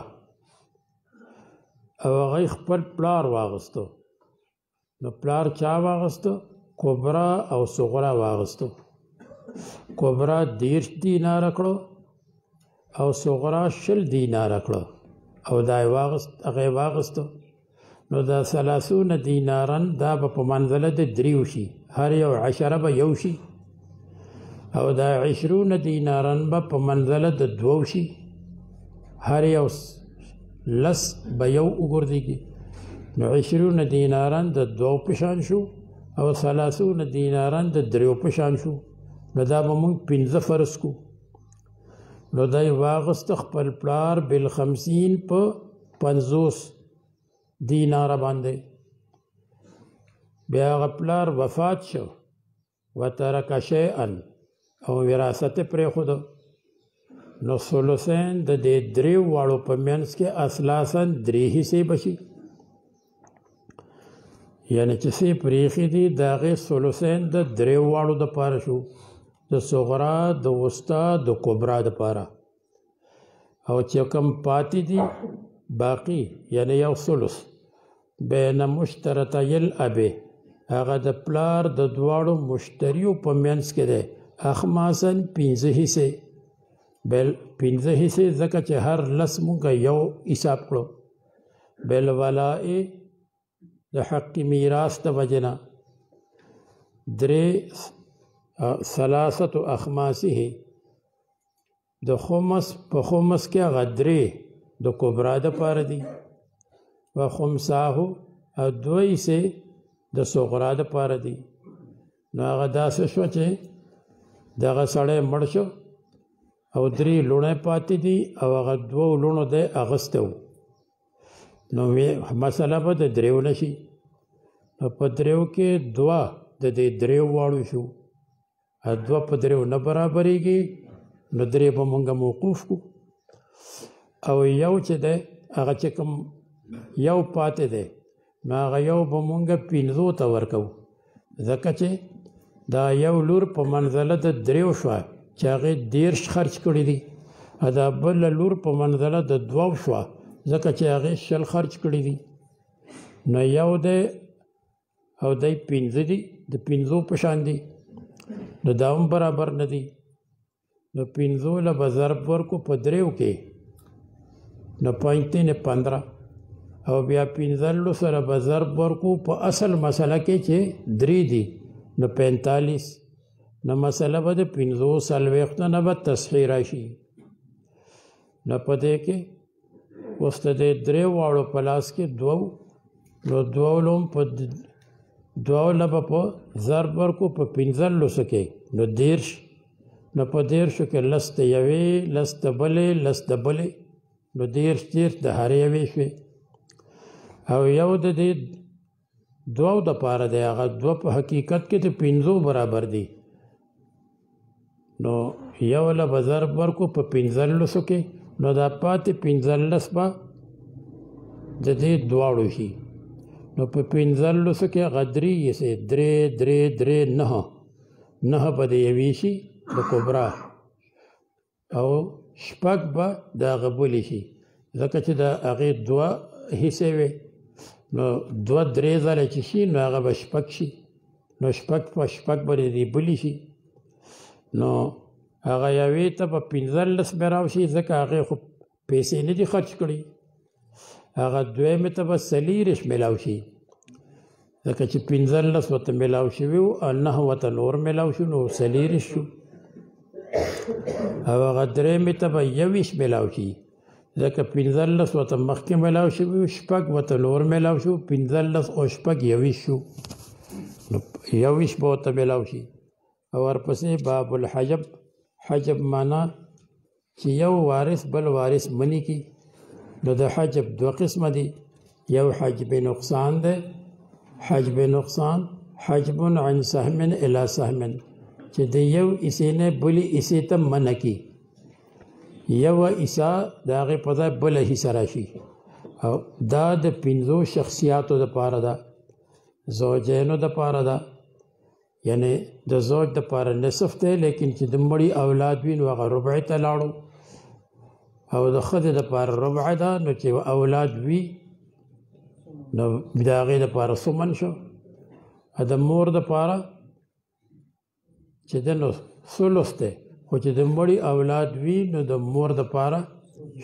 او هغې خپل پلار واغستو نو پلار چا واغستو کبرا او صغرا واغستو کبرا 10 دیناره کړو او صغرا 10 دیناره کړو او دا هغه واغستو نو دا 30 دینارن دا په منزله د دریو شي هر یو 10 به یو شي او دا 20 دینارن په منزله د دوو شي هر یو لس به یو وګرځي نو 20 دینارن د دوو په شان شو او 30 دینارن د دریو په شان شو نو دا به مونږ 15 فرض کو نو دای واغست خپل پلار بال50 په 50 دینار باندې بیا غپلار وفات شو وترک شیئا او وراثت پرې خود نو ثلثین د دې دریو واړو په منځ کې اسلاسن درې حصے بشي یعنی چې سي پریخي دي دغه ثلثین د دریو واړو د پاره شو د صغرا د وسطا د کبرا د پاره او چې کوم پاتې دي باقی یعنی یو ثلث بین مشترطی الاب هغه د پلار د دواړو مشتریو په منځ کې ده اخماسن 15 حصے بل 15 حصے ځکه چې هر لس مونږ یو حساب کړو بل ولاء د حق میراث د وجنا درې 3 اخماسه د خمس په خمس کې غدرې د کبرا د پاره دي و خمساه او دوی سه د صغرا د پاره دي نو هغه داسې شو چې دغه سړی مړ شو او درې لوڼې پاتې دي او هغه دوه لوڼو د اغستو نو مسله به د دریو نشي په دریو کې دوه د دې دریو واړو شو دوه په دریو نه برابرېږي نو درې به مونږ موقوف کو او یو چې ده هغه چې کوم یو پاتې ده نو هغه یو به مونږ 15 ته ورکو ځکه چې دا یو لور په منزله د دریو شو چې هغې 10 خرج کړي دي، دا بله لور په منزله د 2 شوه ځکه چې هغې 20 خرج کړي دي، نو یو دی او دی 5 دي، د 5 په شان دي، نو دا هم برابر نه دي. نو 5 له به ضرب ورکو په 3 کې، نو 5 3 15 او بیا 15 سره به ضرب ورکو په اصل مسله کې چې 3 دي، نو 45. نو مسله به د 45 نه به تصحیح راشي. نو په دې کې اوس د 3 واړو په لاس کې 2، نو 2 لوم په 2 له به په ضرب ورکو په 15 کې، نو 10. نو په 10 کې 10 د یوې، 10 د بلې، 10 د بلې، نو 10 د هر یوې شوې. او یو د دې 2 دپاره دی، هغه 2 په حقیقت کې د 5 برابر دي، نو یو له به ضرب ورکو په 15 کې، نو دا پاتې 15 به د دې دواړو شي. نو په 15 کې هغه 3 یې 3 9 به د یوې شي د کبرا، او 6 به د هغه بلې شي ځکه چې د هغې 2 حصې وې، نو 2 3 ځله چې شي نو هغه به 6 شي، نو 6 په 6 به د بلې شي. نو هغه یوې ته به 15 میلاو شي ځکه هغې خو پیسې نه دي خرج کړي، هغه دویمې ته به 40 میلاو شي ځکه چې 15 ورته میلاو شوي وو او 9 ورته نور میلاو شو، نو 40 شو. او هغه درېمې ته به 21 میلاو شي ځکه 15 ورته مخکې میلاو شوي وو، 6 ورته نور میلاو شو، 15 او 6 21 شو، نو 21 به ورته میلاو شي. او ورپسې باب الحجب، حجب معنا چې یو وارث بل وارث منی کی. نو د حجب 2 قسمه دي، یو حجب نقصان ده، حجب نقصان حجب عن سهم الى سهم، چې د یو حصې نه بلې حصې ته منع کی، یو حصه د هغې په ځای بله حصه راشي. او دا د 5 شخصیاتو دپاره ده، زوجینو دپاره ده، یعنی د زوج دپاره نصف دی، لیکن چې د مړي اولاد وي نو هغه ربع ته لاړو، او د ښځې دپاره ربع ده، نو چې اولاد وي نو د هغې دپاره ثمن شو. د مور دپاره چې د نو ثلث دی، خو چې د مړي اولاد وي نو د مور دپاره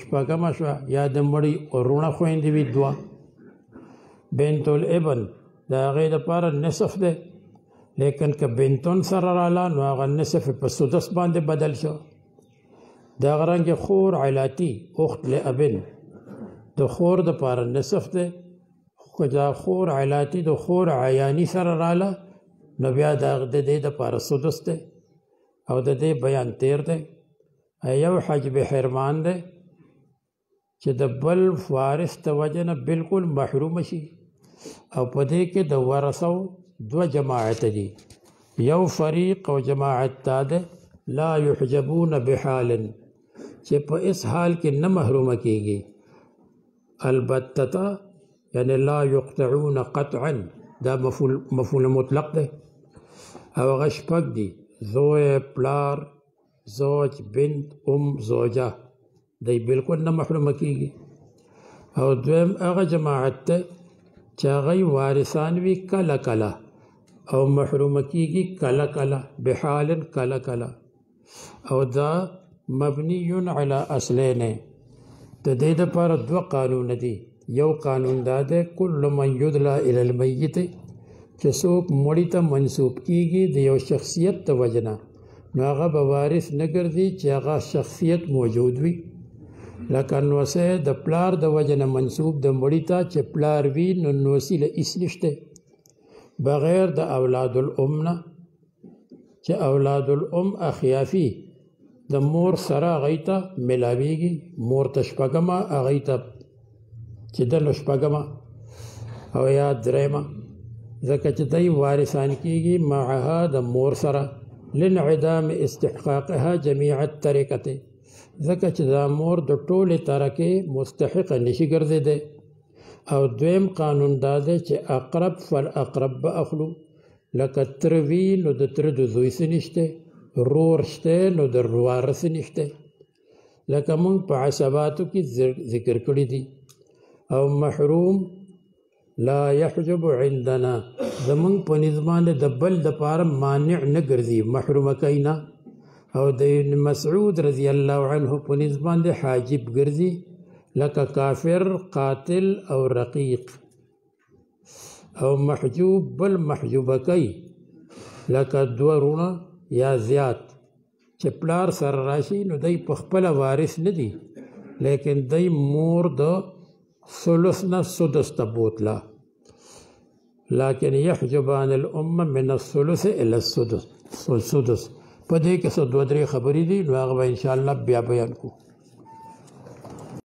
6 شوه، یا د مړي وروڼه خویندې وي 2. بنت الابن د هغې دپاره نصف دی، لیکن که بنتون سره راله نو هغه نصف په سدس باندې بدل شو. دغه رنګې خور علاتی اخت لابن د خور دپاره نصف دی، خو دا خور علاتی د خور عیانی سره راله نو بیا د دې دپاره سدس دی، او د دې بیان تیر دی. یو حجب حرمان دی چې د بل وارث د وجه نه بالکل محروم شي، او په دې کې د ورثو 2 جماعت دي، یو فریق او جماعت دا ده لا يحجبون بحال، چې په اس حال کې نه محرومه کیږي، البتتا یعنی لا يقطعون قطعا، دا مفعول مطلق ده. او هغه 6 دي، زوی، پلار، زوج، بنت، زوجه، دی بالکل نه محرومه کیږي. او دویم هغه جماعت ته چې هغه وارثان وي کله کله او محرومه کیږي کله کله، بحال کله کله. او دا مبنی علی اصلین، د دې دپاره 2 قانون دي. یو قانون دا ده کل من یدلا الی المیت، چې څوک مړي ته منسوب کیږي د یو شخصیت د وجه نه، نو هغه به وارث نه ګرځي چې هغه شخصیت موجود وي. لکه نوسی د پلار د وجه نه منسوب د مړي ته چې پلار وي، نو نوسی له هېڅ نشته، بغیر د اولاد الام نه، چې اولاد الام اخیافي د مور سره هغوی ته میلاویږي، مور ته 6 هغوی ته چې د نو 6 او یا 3، ځکه چې دی وارثان کیږي معها د مور سره، لانعدام استحقاقها جمیع الترکه، ځکه چې دا مور د ټولې ترکې مستحقه نشي ګرځېدی. او دویم قانون دا دی چې اقرب فالاقرب به اخلو، لکه تره وي نو د تره د زوی څه نشته، رور شته نو د وارث نشته لکه مونږ په عصباتو کې ذکر کړی دي او محروم لا يحجب عندنا زمونږ په نظام د بل د پاره مانع نه ګرځي محروم کینا او د مسعود رضی الله عنه په نظام د حاجب ګرځي لکه کافر قاتل او رقیق او محجوب بل محجوب کوي لکه دوه رونه یا زیات چې پلار سره راشي نو دی په خپل وارث نه دي لیکن دی مور د ثلث نه سدس ته بوتله لكن يحجبان الأمة من الثلث إلى السدس په دې کې څه دوه درې خبرې دي نو هغه به ان شاء الله بیا بیان کوو